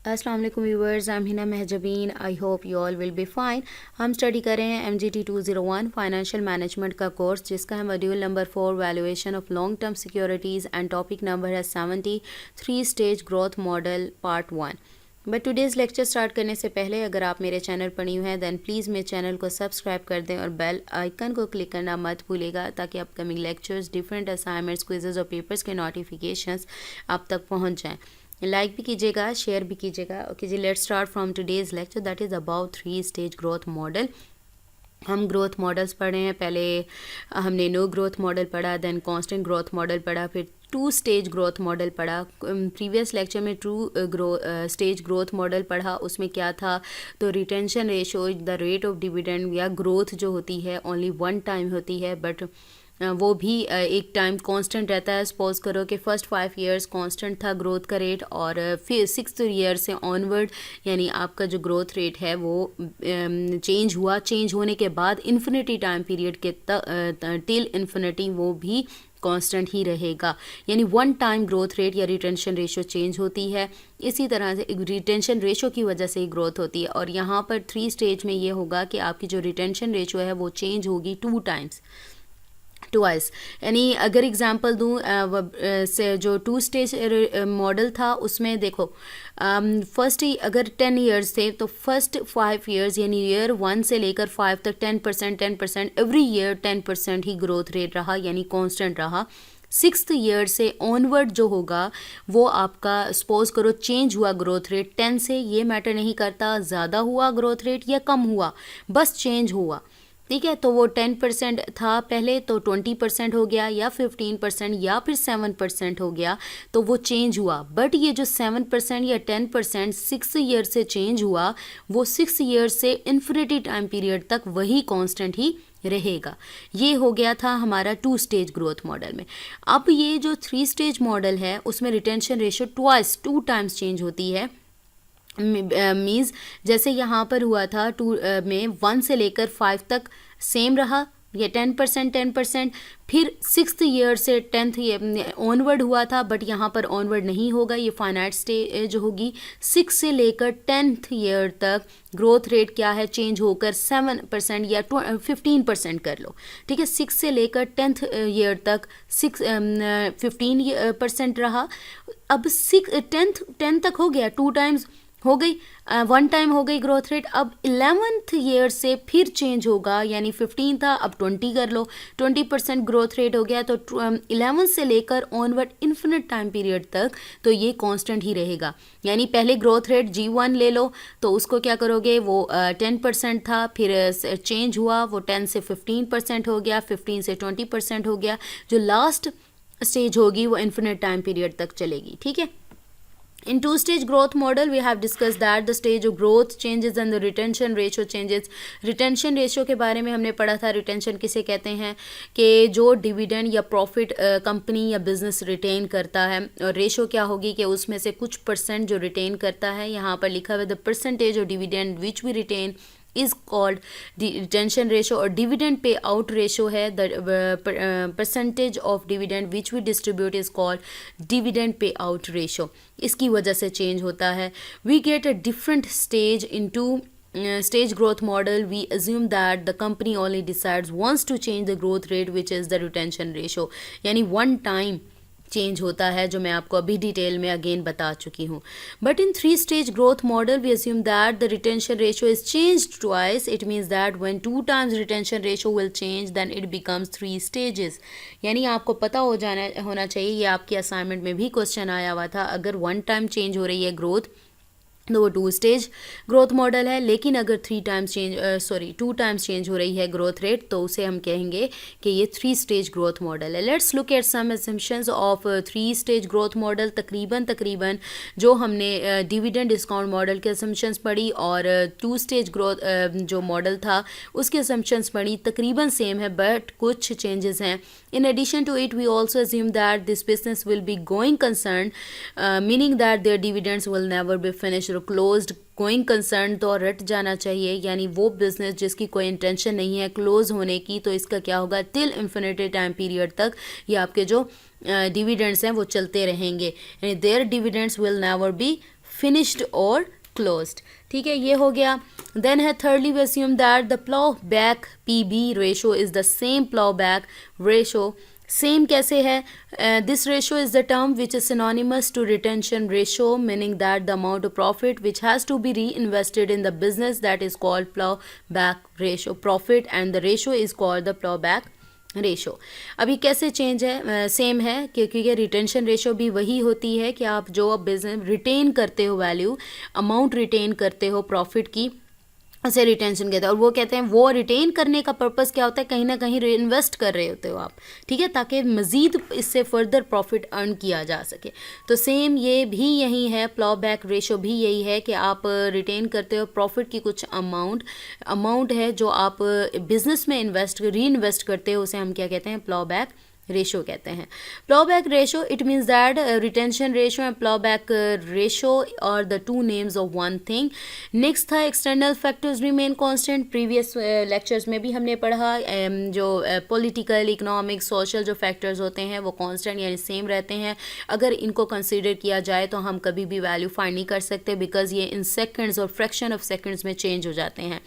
अस्सलाम वालेकुम viewers, I am Hina Mahjabeen. I hope you all will be fine. हम study कर रहे हैं MGT 201 फाइनेंशियल मैनेजमेंट का कोर्स, जिसका है module number 4 valuation of long term securities and topic number है 70 3 stage growth model part 1। But today's lecture start करने से पहले अगर आप मेरे चैनल पर न्यू हैं दैन प्लीज़ मेरे चैनल को सब्सक्राइब कर दें और बेल आइकन को क्लिक करना मत भूलिएगा, ताकि upcoming lectures, different assignments, quizzes और पेपर्स के नोटिफिकेशंस आप तक पहुंच जाएं। लाइक भी कीजिएगा, शेयर भी कीजिएगा। ओके जी, let's start from today's lecture that is about 3 stage growth model. हम ग्रोथ मॉडल्स पढ़े हैं। पहले हमने नो ग्रोथ मॉडल पढ़ा, देन कांस्टेंट ग्रोथ मॉडल पढ़ा, फिर 2 स्टेज ग्रोथ मॉडल पढ़ा। प्रीवियस लेक्चर में 2 स्टेज ग्रोथ मॉडल पढ़ा। उसमें क्या था, तो retention ratio, the rate of dividend या ग्रोथ जो होती है ओनली 1 टाइम होती है, बट वो भी एक टाइम कांस्टेंट रहता है। सपोज करो कि फर्स्ट 5 ईयर्स कांस्टेंट था ग्रोथ का रेट, और फिर 6th ईयर से ऑनवर्ड यानी आपका जो ग्रोथ रेट है वो चेंज हुआ। चेंज होने के बाद इन्फिनिटी टाइम पीरियड के टिल इन्फिनिटी वो भी कांस्टेंट ही रहेगा, यानी 1 टाइम ग्रोथ रेट या रिटेंशन रेशो चेंज होती है। इसी तरह से रिटेंशन रेशो की वजह से ही ग्रोथ होती है। और यहाँ पर 3 स्टेज में ये होगा कि आपकी जो रिटेंशन रेशो है वो चेंज होगी 2 टाइम्स, ट्वाइस। यानी अगर एग्जांपल दूँ से जो 2 स्टेज मॉडल था उसमें देखो, फर्स्ट अगर 10 ईयर्स थे तो फर्स्ट 5 ईयर्स यानी ईयर 1 से लेकर 5 तक 10% एवरी ईयर 10% ही ग्रोथ रेट रहा, यानी कांस्टेंट रहा। 6th ईयर से ऑनवर्ड जो होगा वो आपका सपोज करो चेंज हुआ ग्रोथ रेट 10 से, ये मैटर नहीं करता ज़्यादा हुआ ग्रोथ रेट या कम हुआ, बस चेंज हुआ। ठीक है, तो वो 10% था पहले तो 20% हो गया, या 15% या फिर 7% हो गया, तो वो चेंज हुआ। बट ये जो 7% या 10% 6 ईयर से चेंज हुआ, वो 6 ईयर से इन्फिनिटी टाइम पीरियड तक वही कांस्टेंट ही रहेगा। ये हो गया था हमारा 2 स्टेज ग्रोथ मॉडल में। अब ये जो 3 स्टेज मॉडल है उसमें retention ratio twice 2 times change होती है। मीन्स जैसे यहाँ पर हुआ था 2 में 1 से लेकर 5 तक सेम रहा, ये 10%, फिर 6th ईयर से 10th ऑनवर्ड हुआ था, बट यहाँ पर ऑनवर्ड नहीं होगा, ये फाइनाइट स्टेज होगी। 6 से लेकर 10th ईयर तक ग्रोथ रेट क्या है, चेंज होकर 7% या 15% कर लो। ठीक है, 6 से लेकर 10th ईयर तक 15% रहा। अब 10 तक हो गया, 2 टाइम्स हो गई, 1 टाइम हो गई ग्रोथ रेट। अब 11th ईयर से फिर चेंज होगा, यानी 15 था अब 20 कर लो, 20% ग्रोथ रेट हो गया। तो 11 से लेकर ऑनवर्ड इन्फिनिट टाइम पीरियड तक तो ये कांस्टेंट ही रहेगा। यानी पहले ग्रोथ रेट G1 ले लो, तो उसको क्या करोगे, वो 10% था, फिर चेंज हुआ, वो 10 से 15% हो गया, 15 से 20% हो गया। जो लास्ट स्टेज होगी वो इन्फिनिट टाइम पीरियड तक चलेगी। ठीक है, in 2 stage growth model we have discussed that the stage of growth changes and the retention ratio changes। retention ratio के बारे में हमने पढ़ा था। retention किसे कहते हैं कि जो डिविडेंड या प्रॉफिट कंपनी या बिजनेस रिटेन करता है, और रेशो क्या होगी कि उसमें से कुछ परसेंट जो रिटेन करता है। यहाँ पर लिखा हुआ है the percentage of dividend which we retain is called the retention ratio, और dividend payout ratio है the percentage of dividend which we distribute is called dividend payout ratio। इसकी वजह से चेंज होता है। we get a different stage into stage growth model। we assume that the company only decides once to change the growth rate which is the retention ratio, यानी 1 time change होता है, जो मैं आपको अभी डिटेल में अगेन बता चुकी हूँ। But in 3 stage growth model we assume that the retention ratio is change twice. It means that when 2 times retention ratio will change then it becomes 3 stages. यानी आपको पता होना चाहिए, ये आपकी असाइनमेंट में भी क्वेश्चन आया हुआ था, अगर 1 टाइम चेंज हो रही है ग्रोथ तो वो 2 स्टेज ग्रोथ मॉडल है, लेकिन अगर 2 टाइम्स चेंज हो रही है ग्रोथ रेट तो उसे हम कहेंगे कि ये 3 स्टेज ग्रोथ मॉडल है। Let's look at some assumptions of 3 stage growth model. तकरीबन जो हमने डिविडेंड डिस्काउंट मॉडल के असम्पशंस पढ़ी और 2 स्टेज ग्रोथ जो मॉडल था उसके असम्पशंस पढ़ी, तकरीबन सेम है, बट कुछ चेंजेस हैं। In addition to it we also assume that this business will be going concern, meaning that their dividends will never be finished or closed। Going concern तो रट जाना चाहिए, यानी वो बिजनेस जिसकी कोई इंटेंशन नहीं है क्लोज होने की, तो इसका क्या होगा, टिल इन्फिनिटी टाइम पीरियड तक ये आपके जो डिविडेंड्स हैं वो चलते रहेंगे, यानी their dividends will never be finished और क्लोज्ड। ठीक है, ये हो गया। देन है thirdly we assume that the plowback PB ratio is the same plowback ratio। Same कैसे है? This ratio is the term which is synonymous to retention ratio, meaning that the amount of profit which has to be reinvested in the business that is called plough back ratio. Profit and the ratio is called the plough back ratio. अभी कैसे change है? Same है, क्योंकि retention ratio भी वही होती है कि आप जो बिजनेस रिटेन करते हो, वैल्यू अमाउंट रिटेन करते हो प्रॉफिट की, उसे रिटेंशन कहते हैं। और वो कहते हैं वो रिटेन करने का पर्पस क्या होता है, कहीं ना कहीं इन्वेस्ट कर रहे होते हो आप, ठीक है, ताकि मज़ीद इससे फर्दर प्रॉफिट अर्न किया जा सके। तो सेम ये भी यही है, प्लो बैक रेशो भी यही है कि आप रिटेन करते हो प्रॉफिट की कुछ अमाउंट है जो आप बिजनेस में री इन्वेस्ट करते हो, उसे हम क्या कहते हैं? प्लो बैक रेशो कहते हैं। Plough back ratio, it means that retention ratio and plough back ratio are the two names of one thing. Next था external factors remain constant. Previous lectures में भी हमने पढ़ा जो पॉलिटिकल, इकोनॉमिक, सोशल जो factors होते हैं वो कांस्टेंट यानी सेम रहते हैं। अगर इनको कंसीडर किया जाए तो हम कभी भी वैल्यू फाइंड नहीं कर सकते, बिकॉज ये इन सेकेंड्स और फ्रैक्शन ऑफ सेकेंड्स में चेंज हो जाते हैं।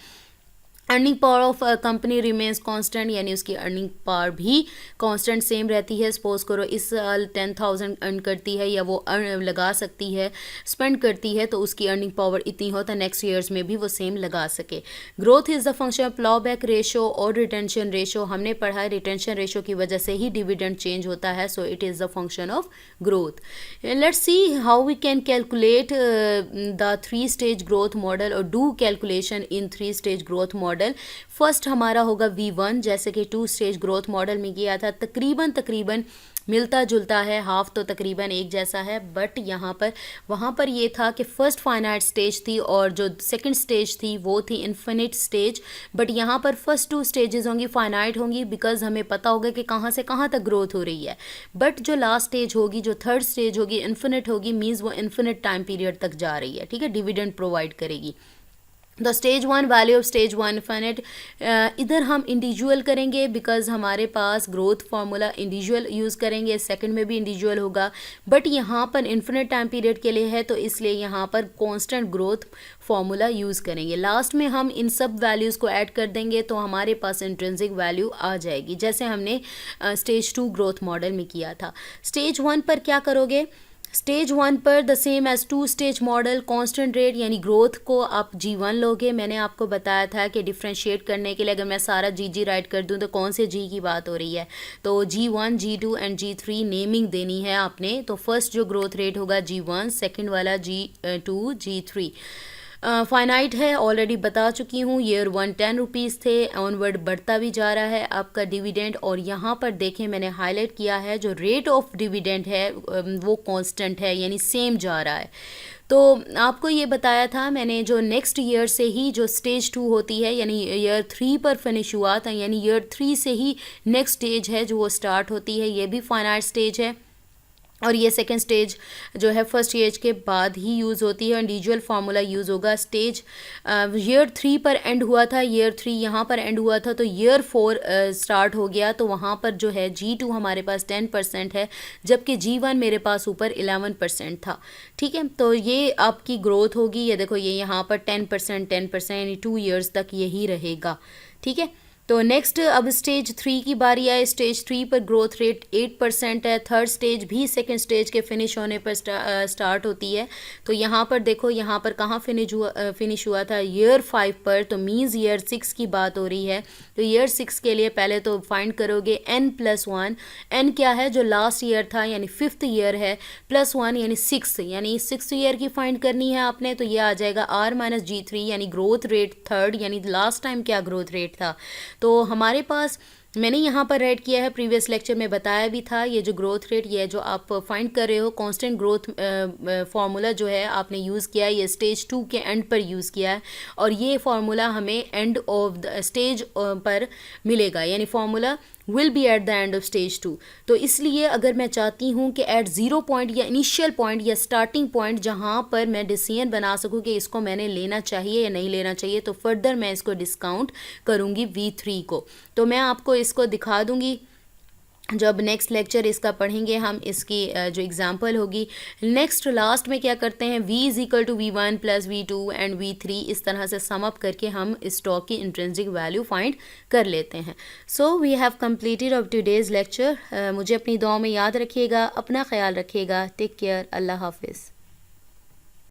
Earning power of company remains constant, यानी उसकी अर्निंग पावर भी कांस्टेंट सेम रहती है। सपोज करो इस साल 10,000 अर्न करती है या वो लगा सकती है, स्पेंड करती है, तो उसकी अर्निंग पावर इतनी हो तो नेक्स्ट ईयर्स में भी वो सेम लगा सके। Growth is the function of plough back ratio और रिटेंशन रेशो। हमने पढ़ा है रिटेंशन रेशो की वजह से ही डिविडेंड चेंज होता है, so it is the function of growth. Let's see how we can calculate the 3 stage growth model और do calculation in 3 stage growth model. First हमारा होगा V1, जैसे कि 2 स्टेज ग्रोथ मॉडल में किया था, तकरीबन मिलता जुलता है, हाफ तो तकरीबन एक जैसा है, बट वहाँ पर ये था कि फर्स्ट फाइनाइट स्टेज थी और जो सेकंड स्टेज थी वो थी इन्फिनिट स्टेज। बट यहाँ पर फर्स्ट 2 स्टेजेस होंगी फाइनाइट होंगी, बिकॉज हमें पता होगा कि कहाँ से कहाँ तक ग्रोथ हो रही है। बट जो लास्ट स्टेज होगी, जो थर्ड स्टेज होगी, इन्फिनिट होगी, मीन्स वो इन्फिनिट टाइम पीरियड तक जा रही है, ठीक है, डिविडेंड प्रोवाइड करेगी। तो stage 1 value of stage 1 infinite, इधर हम इंडिविजुअल करेंगे बिकॉज हमारे पास ग्रोथ फार्मूला इंडिविजुअल यूज़ करेंगे, सेकंड में भी इंडिविजुअल होगा, बट यहाँ पर इन्फिनिट टाइम पीरियड के लिए है तो इसलिए यहाँ पर कांस्टेंट ग्रोथ फार्मूला यूज़ करेंगे। लास्ट में हम इन सब वैल्यूज़ को ऐड कर देंगे तो हमारे पास इंट्रिंसिक वैल्यू आ जाएगी, जैसे हमने स्टेज 2 ग्रोथ मॉडल में किया था। स्टेज 1 पर क्या करोगे? स्टेज 1 पर the same as 2 stage model, constant rate यानी ग्रोथ को आप G1 लोगे। मैंने आपको बताया था कि डिफ्रेंशिएट करने के लिए अगर मैं सारा G राइट कर दूं तो कौन से G की बात हो रही है, तो G1, G2 and G3 naming देनी है आपने। तो फर्स्ट जो ग्रोथ रेट होगा G1, सेकेंड वाला G2, G3। फाइनाइट है, ऑलरेडी बता चुकी हूँ। ईयर 1 10 रुपीज़ थे, ऑनवर्ड बढ़ता भी जा रहा है आपका डिविडेंड। और यहाँ पर देखें मैंने हाईलाइट किया है जो रेट ऑफ डिविडेंड है वो कांस्टेंट है, यानी सेम जा रहा है। तो आपको ये बताया था मैंने, जो नेक्स्ट ईयर से ही जो स्टेज 2 होती है, यानी ईयर 3 पर फिनिश हुआ था, यानी ईयर 3 से ही नेक्स्ट स्टेज है जो वो स्टार्ट होती है, ये भी फाइनाइट स्टेज है। और ये सेकेंड स्टेज जो है फर्स्ट ईयर के बाद ही यूज़ होती है, इंडिविजुअल फार्मूला यूज़ होगा। स्टेज ईयर 3 पर एंड हुआ था, ईयर 3 यहाँ पर एंड हुआ था, तो ईयर 4 स्टार्ट हो गया, तो वहाँ पर जो है G2 हमारे पास 10% है, जबकि G1 मेरे पास ऊपर 11% था, ठीक है। तो ये आपकी ग्रोथ होगी, ये देखो ये यहाँ पर 10% यानी 2 ईयर्स तक यही रहेगा, ठीक है। तो नेक्स्ट अब स्टेज 3 की बारी आए। स्टेज 3 पर ग्रोथ रेट 8% है। थर्ड स्टेज भी सेकंड स्टेज के फिनिश होने पर स्टार्ट होती है। तो यहाँ पर देखो, यहाँ पर कहाँ फिनिश हुआ था, ईयर 5 पर, तो मीन्स ईयर 6 की बात हो रही है। तो ईयर 6 के लिए पहले तो फाइंड करोगे n+1। n क्या है? जो लास्ट ईयर था, यानी 5th ईयर है, +1 यानी 6, यानी 6th ईयर की फाइंड करनी है आपने। तो ये आ जाएगा R-G3, यानी ग्रोथ रेट थर्ड, यानी लास्ट टाइम क्या ग्रोथ रेट था। तो हमारे पास मैंने यहाँ पर ऐड किया है, प्रीवियस लेक्चर में बताया भी था, ये जो ग्रोथ रेट, ये जो आप फाइंड कर रहे हो कांस्टेंट ग्रोथ फार्मूला जो है आपने यूज़ किया है, ये स्टेज 2 के एंड पर यूज़ किया है, और ये फार्मूला हमें एंड ऑफ द स्टेज पर मिलेगा, यानी formula will be at the end of stage 2। तो इसलिए अगर मैं चाहती हूँ कि एट 0 पॉइंट या इनिशियल पॉइंट या स्टार्टिंग पॉइंट जहाँ पर मैं डिसीजन बना सकूँ कि इसको मैंने लेना चाहिए या नहीं लेना चाहिए, तो फर्दर मैं इसको डिस्काउंट करूँगी V3 को। तो मैं आपको इसको दिखा दूँगी जब नेक्स्ट लेक्चर इसका पढ़ेंगे हम, इसकी जो एग्जांपल होगी, नेक्स्ट लास्ट में क्या करते हैं, v is equal to v1 plus v2 and v3, इस तरह से सम अप करके हम स्टॉक की इंट्रिंसिक वैल्यू फाइंड कर लेते हैं। So we have completed of today's lecture. मुझे अपनी दुआ में याद रखिएगा, अपना ख्याल रखिएगा। टेक केयर, अल्लाह हाफिज़।